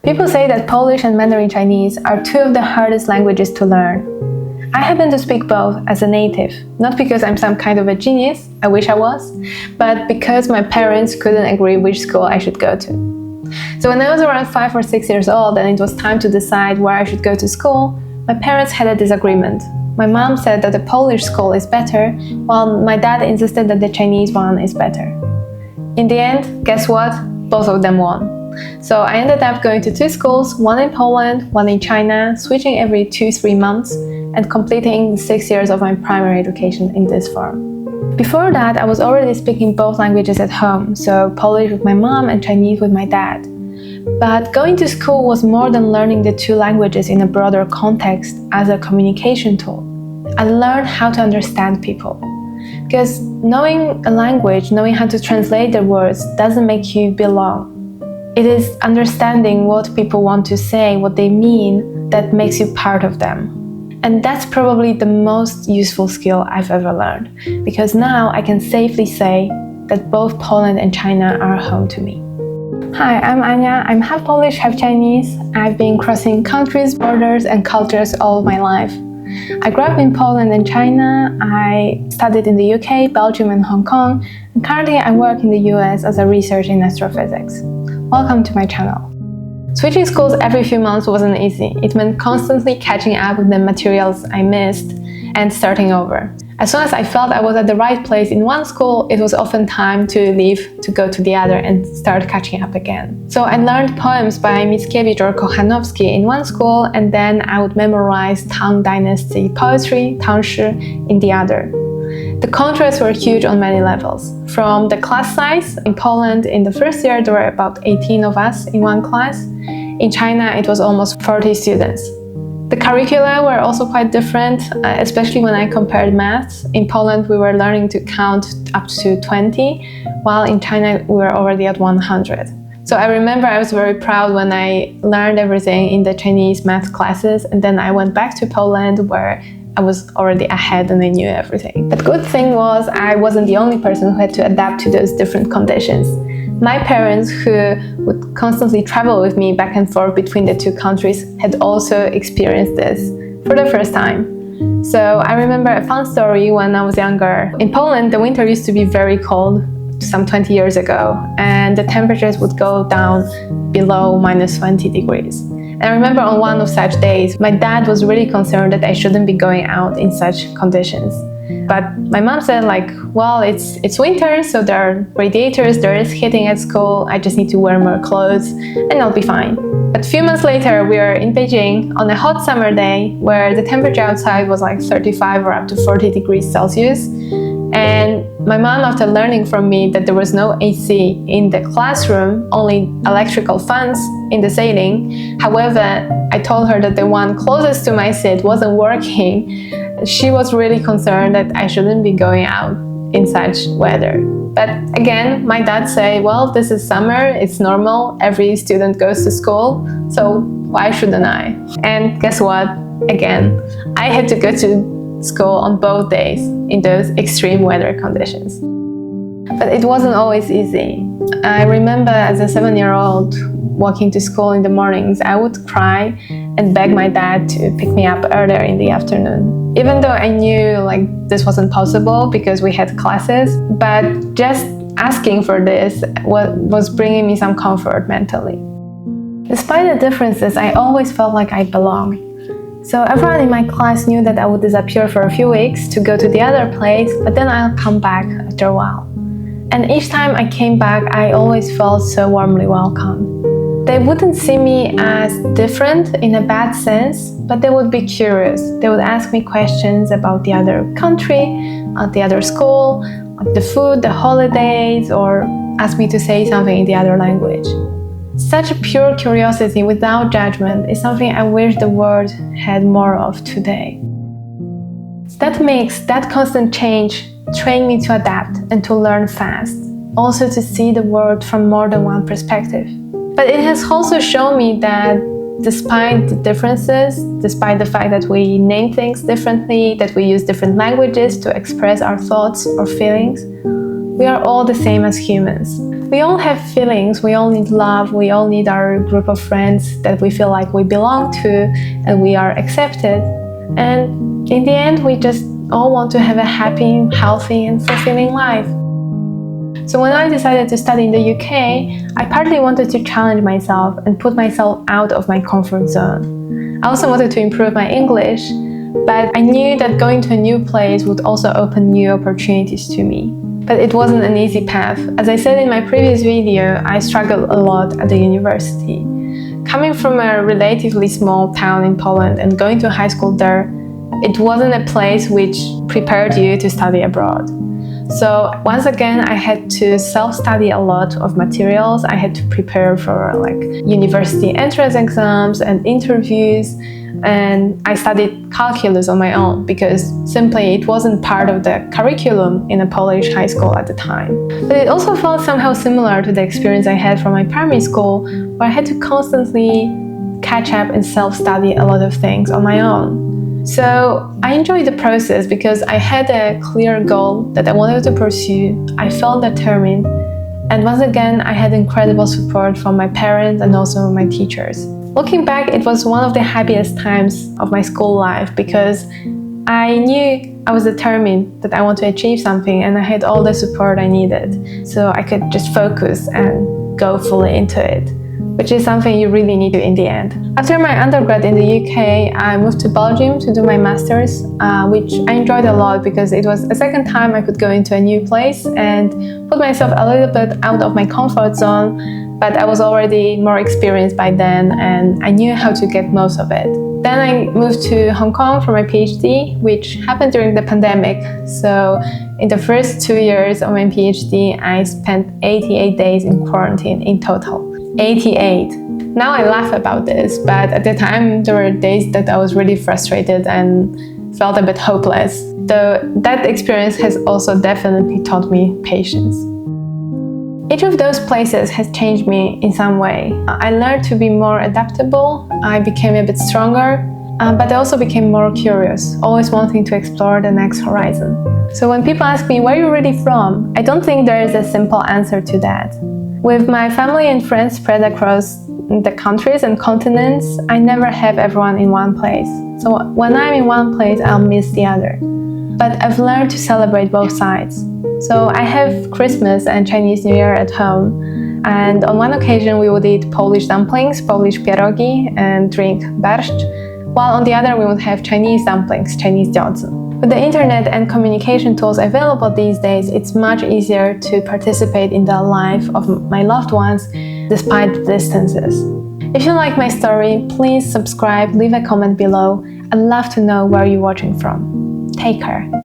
People say that Polish and Mandarin Chinese are two of the hardest languages to learn. I happen to speak both as a native, not because I'm some kind of a genius, I wish I was, but because my parents couldn't agree which school I should go to. So when I was around 5 or 6 years old and it was time to decide where I should go to school, my parents had a disagreement. My mom said that the Polish school is better, while my dad insisted that the Chinese one is better. In the end, guess what? Both of them won. So I ended up going to 2 schools, one in Poland, one in China, switching every 2-3 months, and completing 6 years of my primary education in this form. Before that, I was already speaking both languages at home, so Polish with my mom and Chinese with my dad. But going to school was more than learning the 2 languages in a broader context as a communication tool. I learned how to understand people. Because knowing a language, knowing how to translate the words, doesn't make you belong. It is understanding what people want to say, what they mean, that makes you part of them. And that's probably the most useful skill I've ever learned, because now I can safely say that both Poland and China are home to me. Hi, I'm Ania. I'm half Polish, half Chinese. I've been crossing countries, borders, and cultures all of my life. I grew up in Poland and China. I studied in the UK, Belgium, and Hong Kong. And currently I work in the US as a researcher in astrophysics. Welcome to my channel. Switching schools every few months wasn't easy. It meant constantly catching up with the materials I missed and starting over. As soon as I felt I was at the right place in one school, it was often time to leave to go to the other and start catching up again. So I learned poems by Mickiewicz or Kochanowski in one school, and then I would memorize Tang Dynasty poetry, Tangshi, in the other. The contrasts were huge on many levels. From the class size, in Poland in the first year there were about 18 of us in one class. In China it was almost 40 students. The curricula were also quite different, especially when I compared maths. In Poland we were learning to count up to 20, while in China we were already at 100. So I remember I was very proud when I learned everything in the Chinese math classes, and then I went back to Poland where I was already ahead and I knew everything. But good thing was I wasn't the only person who had to adapt to those different conditions. My parents, who would constantly travel with me back and forth between the 2 countries, had also experienced this for the first time. So I remember a fun story when I was younger. In Poland, the winter used to be very cold, some 20 years ago, and the temperatures would go down below minus 20 degrees. And I remember on one of such days, my dad was really concerned that I shouldn't be going out in such conditions. But my mom said, well, it's winter, so there are radiators, there is heating at school, I just need to wear more clothes and I'll be fine. But a few months later, we were in Beijing on a hot summer day where the temperature outside was like 35 or up to 40 degrees Celsius. And my mom, after learning from me that there was no AC in the classroom, only electrical fans in the ceiling, however, I told her that the one closest to my seat wasn't working. She was really concerned that I shouldn't be going out in such weather. But again, my dad said, well, this is summer, it's normal, every student goes to school, so why shouldn't I? And guess what? Again, I had to go to school on both days in those extreme weather conditions. But it wasn't always easy. I remember as a 7-year-old walking to school in the mornings, I would cry and beg my dad to pick me up earlier in the afternoon. Even though I knew this wasn't possible because we had classes, but just asking for this was bringing me some comfort mentally. Despite the differences, I always felt like I belonged. So everyone in my class knew that I would disappear for a few weeks to go to the other place, but then I'll come back after a while. And each time I came back, I always felt so warmly welcomed. They wouldn't see me as different in a bad sense, but they would be curious. They would ask me questions about the other country, the other school, the food, the holidays, or ask me to say something in the other language. Such a pure curiosity without judgment is something I wish the world had more of today. That constant change trained me to adapt and to learn fast, also to see the world from more than one perspective. But it has also shown me that despite the differences, despite the fact that we name things differently, that we use different languages to express our thoughts or feelings, we are all the same as humans. We all have feelings, we all need love, we all need our group of friends that we feel like we belong to and we are accepted. And in the end, we just all want to have a happy, healthy, and fulfilling life. So when I decided to study in the UK, I partly wanted to challenge myself and put myself out of my comfort zone. I also wanted to improve my English, but I knew that going to a new place would also open new opportunities to me. But it wasn't an easy path. As I said in my previous video, I struggled a lot at the university. Coming from a relatively small town in Poland and going to high school there, it wasn't a place which prepared you to study abroad. So once again, I had to self-study a lot of materials. I had to prepare for university entrance exams and interviews, and I studied calculus on my own because simply it wasn't part of the curriculum in a Polish high school at the time. But it also felt somehow similar to the experience I had from my primary school, where I had to constantly catch up and self-study a lot of things on my own. So I enjoyed the process because I had a clear goal that I wanted to pursue. I felt determined, and once again I had incredible support from my parents and also my teachers. Looking back, it was one of the happiest times of my school life because I knew I was determined that I want to achieve something and I had all the support I needed, so I could just focus and go fully into it, which is something you really need to in the end. After my undergrad in the UK, I moved to Belgium to do my master's, which I enjoyed a lot because it was a second time I could go into a new place and put myself a little bit out of my comfort zone, but I was already more experienced by then and I knew how to get most of it. Then I moved to Hong Kong for my PhD, which happened during the pandemic. So in the first 2 years of my PhD, I spent 88 days in quarantine in total. 88. Now I laugh about this, but at the time there were days that I was really frustrated and felt a bit hopeless. Though that experience has also definitely taught me patience. Each of those places has changed me in some way. I learned to be more adaptable, I became a bit stronger, but I also became more curious, always wanting to explore the next horizon. So when people ask me, where are you really from? I don't think there is a simple answer to that. With my family and friends spread across the countries and continents, I never have everyone in one place. So when I'm in one place, I'll miss the other. But I've learned to celebrate both sides. So I have Christmas and Chinese New Year at home. And on one occasion, we would eat Polish dumplings, Polish pierogi, and drink borscht, while on the other, we would have Chinese dumplings, Chinese jiaozi. With the internet and communication tools available these days, it's much easier to participate in the life of my loved ones despite the distances. If you like my story, please subscribe, leave a comment below. I'd love to know where you're watching from. Take care.